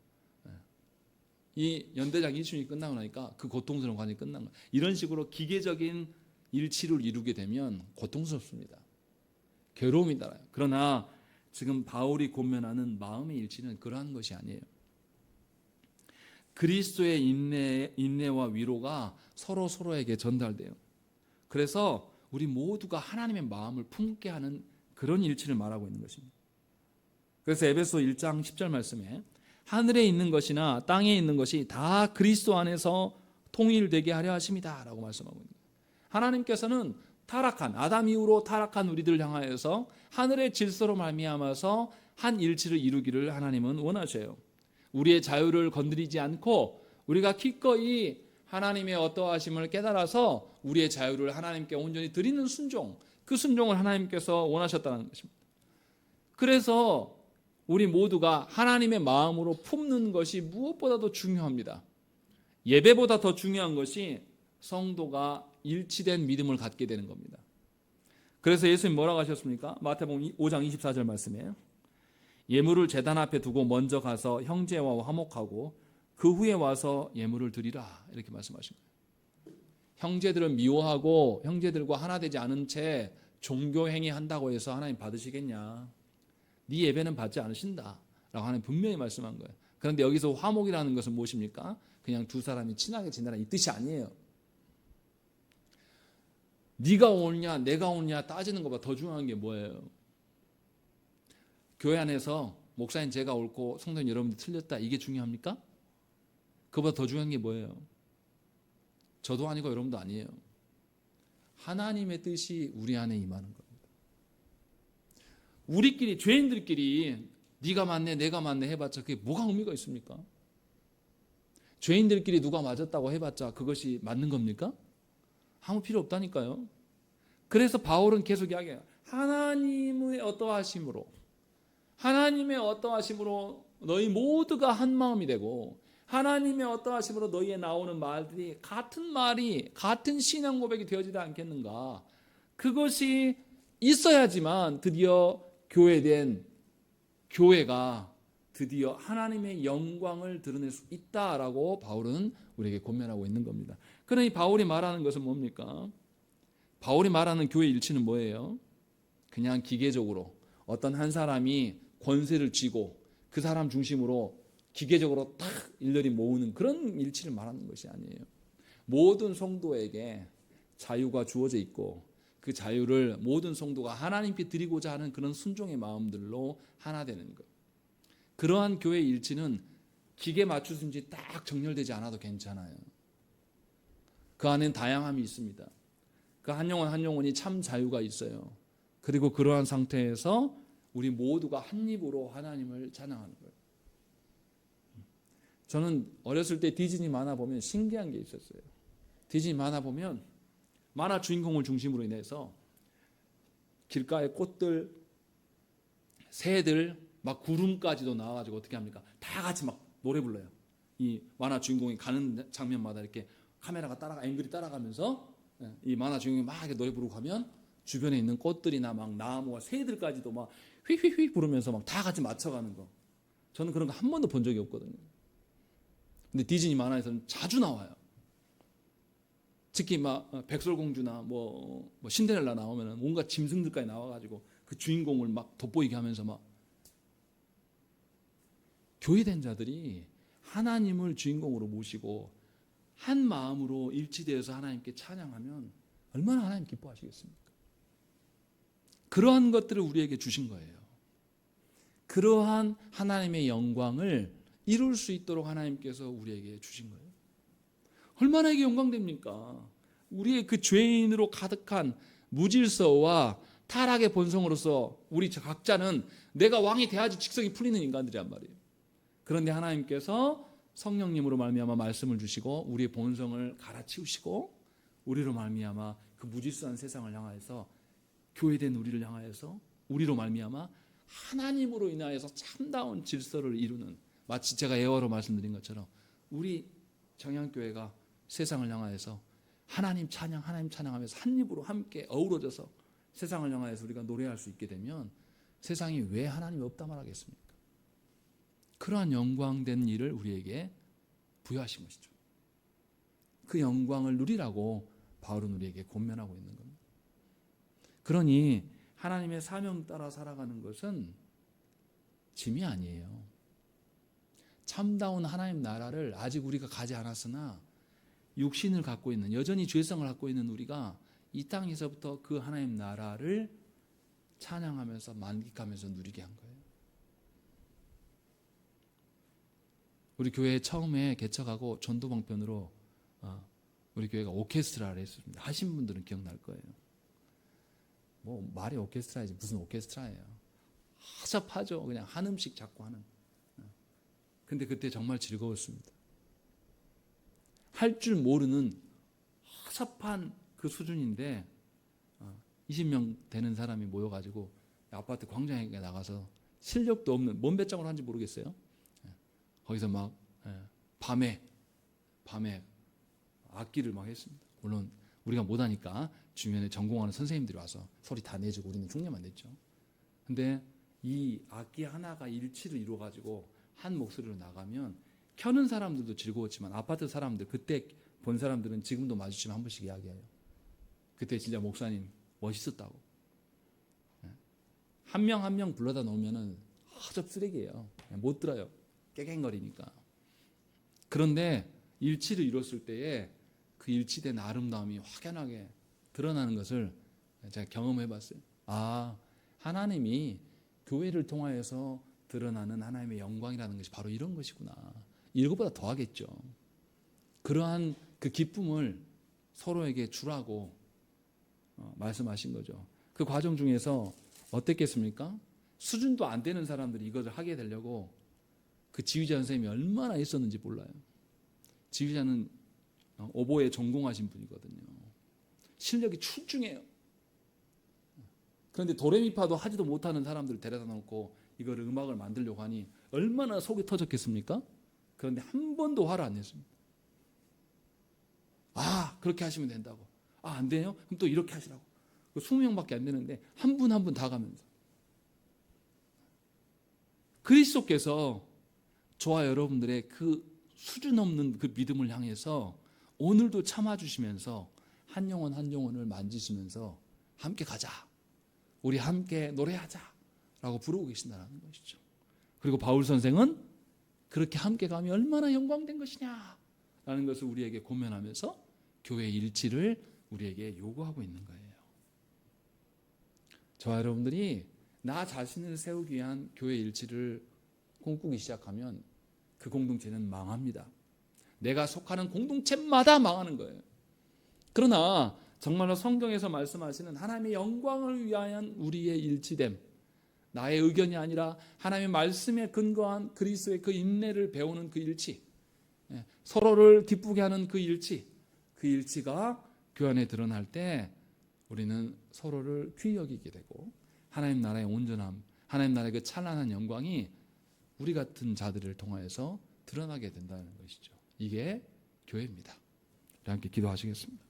이 연대장 일출이 끝나고 나니까 그 고통스러운 과정이 끝난 거예요. 이런 식으로 기계적인 일치를 이루게 되면 고통스럽습니다. 괴로움이 따라요. 그러나 지금 바울이 권면하는 마음의 일치는 그러한 것이 아니에요. 그리스도의 인내와 위로가 서로에게 전달돼요. 그래서 우리 모두가 하나님의 마음을 품게 하는 그런 일치를 말하고 있는 것입니다. 그래서 에베소 1장 10절 말씀에 하늘에 있는 것이나 땅에 있는 것이 다 그리스도 안에서 통일되게 하려 하십니다 라고 말씀하고 있습니다. 하나님께서는 타락한 아담 이후로 타락한 우리들을 향하여서 하늘의 질서로 말미암아서 한 일치를 이루기를 하나님은 원하셔요. 우리의 자유를 건드리지 않고 우리가 기꺼이 하나님의 어떠하심을 깨달아서 우리의 자유를 하나님께 온전히 드리는 순종, 그 순종을 하나님께서 원하셨다는 것입니다. 그래서 우리 모두가 하나님의 마음으로 품는 것이 무엇보다도 중요합니다. 예배보다 더 중요한 것이 성도가 일치된 믿음을 갖게 되는 겁니다. 그래서 예수님 뭐라고 하셨습니까? 마태복음 5장 24절 말씀이에요. 예물을 제단 앞에 두고 먼저 가서 형제와 화목하고 그 후에 와서 예물을 드리라, 이렇게 말씀하신 거예요. 형제들을 미워하고 형제들과 하나 되지 않은 채 종교행위 한다고 해서 하나님 받으시겠냐? 네 예배는 받지 않으신다 라고 하나님 분명히 말씀한 거예요. 그런데 여기서 화목이라는 것은 무엇입니까? 그냥 두 사람이 친하게 지내라, 이 뜻이 아니에요. 네가 옳냐 내가 옳냐 따지는 것보다 더 중요한 게 뭐예요? 교회 안에서 목사님 제가 옳고 성도님 여러분들이 틀렸다, 이게 중요합니까? 그보다 더 중요한 게 뭐예요? 저도 아니고 여러분도 아니에요. 하나님의 뜻이 우리 안에 임하는 겁니다. 우리끼리, 죄인들끼리 네가 맞네 내가 맞네 해봤자 그게 뭐가 의미가 있습니까? 죄인들끼리 누가 맞았다고 해봤자 그것이 맞는 겁니까? 아무 필요 없다니까요. 그래서 바울은 계속 이야기해요. 하나님의 어떠하심으로 너희 모두가 한 마음이 되고, 하나님의 어떠하심으로 너희에 나오는 말들이 같은 말이, 같은 신앙 고백이 되어지지 않겠는가? 그것이 있어야지만 드디어 교회된 교회가 드디어 하나님의 영광을 드러낼 수 있다라고 바울은 우리에게 권면하고 있는 겁니다. 그러니 바울이 말하는 것은 뭡니까? 바울이 말하는 교회 일치는 뭐예요? 그냥 기계적으로 어떤 한 사람이 권세를 쥐고 그 사람 중심으로 기계적으로 딱 일렬히 모으는 그런 일치를 말하는 것이 아니에요. 모든 성도에게 자유가 주어져 있고 그 자유를 모든 성도가 하나님께 드리고자 하는 그런 순종의 마음들로 하나 되는 것. 그러한 교회 일치는 기계 맞추든지 딱 정렬되지 않아도 괜찮아요. 그 안엔 다양함이 있습니다. 그 한 영혼 한 영혼이 참 자유가 있어요. 그리고 그러한 상태에서 우리 모두가 한 입으로 하나님을 찬양하는 거예요. 저는 어렸을 때 디즈니 만화 보면 신기한 게 있었어요. 디즈니 만화 보면 만화 주인공을 중심으로 인해서 길가의 꽃들, 새들, 막 구름까지도 나와가지고 어떻게 합니까? 다 같이 막 노래 불러요. 이 만화 주인공이 가는 장면마다 이렇게 카메라가 앵글이 따라가면서 이 만화 주인공이 막 이렇게 노래 부르고 가면 주변에 있는 꽃들이나 막 나무와 새들까지도 막 휘휘휘 부르면서 막 다 같이 맞춰가는 거. 저는 그런 거 한 번도 본 적이 없거든요. 근데 디즈니 만화에서는 자주 나와요. 특히 막 백설공주나 뭐 신데렐라 나오면은 온갖 짐승들까지 나와가지고 그 주인공을 막 돋보이게 하면서 막. 교회된 자들이 하나님을 주인공으로 모시고 한 마음으로 일치되어서 하나님께 찬양하면 얼마나 하나님 기뻐하시겠습니까? 그러한 것들을 우리에게 주신 거예요. 그러한 하나님의 영광을 이룰 수 있도록 하나님께서 우리에게 주신 거예요. 얼마나 이게 영광됩니까? 우리의 그 죄인으로 가득한 무질서와 타락의 본성으로서 우리 각자는 내가 왕이 돼야지 직성이 풀리는 인간들이란 말이에요. 그런데 하나님께서 성령님으로 말미암아 말씀을 주시고 우리의 본성을 갈아치우시고 우리로 말미암아 그 무질서한 세상을 향하여서, 교회된 우리를 향하여서 우리로 말미암아 하나님으로 인하여서 참다운 질서를 이루는, 마치 제가 예화로 말씀드린 것처럼 우리 정향교회가 세상을 향하여서 하나님 찬양하면서 한 입으로 함께 어우러져서 세상을 향하여서 우리가 노래할 수 있게 되면 세상이 왜 하나님이 없다 말하겠습니까? 그러한 영광된 일을 우리에게 부여하신 것이죠. 그 영광을 누리라고 바울은 우리에게 권면하고 있는 겁니다. 그러니 하나님의 사명 따라 살아가는 것은 짐이 아니에요. 참다운 하나님 나라를 아직 우리가 가지 않았으나 육신을 갖고 있는, 여전히 죄성을 갖고 있는 우리가 이 땅에서부터 그 하나님 나라를 찬양하면서 만끽하면서 누리게 한 거예요. 우리 교회 처음에 개척하고 전도방편으로 우리 교회가 오케스트라를 했습니다. 하신 분들은 기억날 거예요. 뭐 말이 오케스트라이지 무슨 오케스트라예요. 허접하죠. 그냥 한 음씩 자꾸 하는. 근데 그때 정말 즐거웠습니다. 할 줄 모르는 허접한 그 수준인데 20명 되는 사람이 모여가지고 아파트 광장에 나가서 실력도 없는 뭔 배짱으로 하는지 모르겠어요. 거기서 막 밤에 악기를 막 했습니다. 물론 우리가 못하니까 주변에 전공하는 선생님들이 와서 소리 다 내주고 우리는 흉내만 냈죠. 근데 이 악기 하나가 일치를 이루어가지고 한 목소리로 나가면 켜는 사람들도 즐거웠지만 아파트 사람들, 그때 본 사람들은 지금도 마주치면 한 번씩 이야기해요. 그때 진짜 목사님 멋있었다고. 한 명 한 명 불러다 놓으면은 허접 쓰레기예요. 못 들어요. 깨갱거리니까. 그런데 일치를 이뤘을 때에 그 일치된 아름다움이 확연하게 드러나는 것을 제가 경험해 봤어요. 아, 하나님이 교회를 통하여서 드러나는 하나님의 영광이라는 것이 바로 이런 것이구나. 이것보다 더하겠죠. 그러한 그 기쁨을 서로에게 주라고 말씀하신 거죠. 그 과정 중에서 어땠겠습니까? 수준도 안 되는 사람들이 이것을 하게 되려고 그 지휘자 선생님이 얼마나 애썼는지 몰라요. 지휘자는 오보에 전공하신 분이거든요. 실력이 출중해요. 그런데 도레미파도 하지도 못하는 사람들을 데려다 놓고 이걸 음악을 만들려고 하니 얼마나 속이 터졌겠습니까? 그런데 한 번도 화를 안 냈습니다. 아, 그렇게 하시면 된다고. 아, 안 돼요? 그럼 또 이렇게 하시라고. 20명밖에 안 되는데 한 분 한 분 다 가면서 그리스도께서 저와 여러분들의 그 수준 없는 그 믿음을 향해서 오늘도 참아주시면서 한 영혼 한 영혼을 만지시면서 함께 가자, 우리 함께 노래하자 라고 부르고 계신다는 것이죠. 그리고 바울 선생은 그렇게 함께 가면 얼마나 영광된 것이냐 라는 것을 우리에게 고면하면서 교회의 일치를 우리에게 요구하고 있는 거예요. 저와 여러분들이 나 자신을 세우기 위한 교회 일치를 꿈꾸기 시작하면 그 공동체는 망합니다. 내가 속하는 공동체마다 망하는 거예요. 그러나 정말로 성경에서 말씀하시는 하나님의 영광을 위한 우리의 일치됨, 나의 의견이 아니라 하나님의 말씀에 근거한 그리스도의 그 인내를 배우는 그 일치, 서로를 기쁘게 하는 그 일치가 교회 안에 드러날 때 우리는 서로를 귀히 여기게 되고 하나님 나라의 온전함, 하나님 나라의 그 찬란한 영광이 우리 같은 자들을 통하여서 드러나게 된다는 것이죠. 이게 교회입니다. 우리 함께 기도하시겠습니다.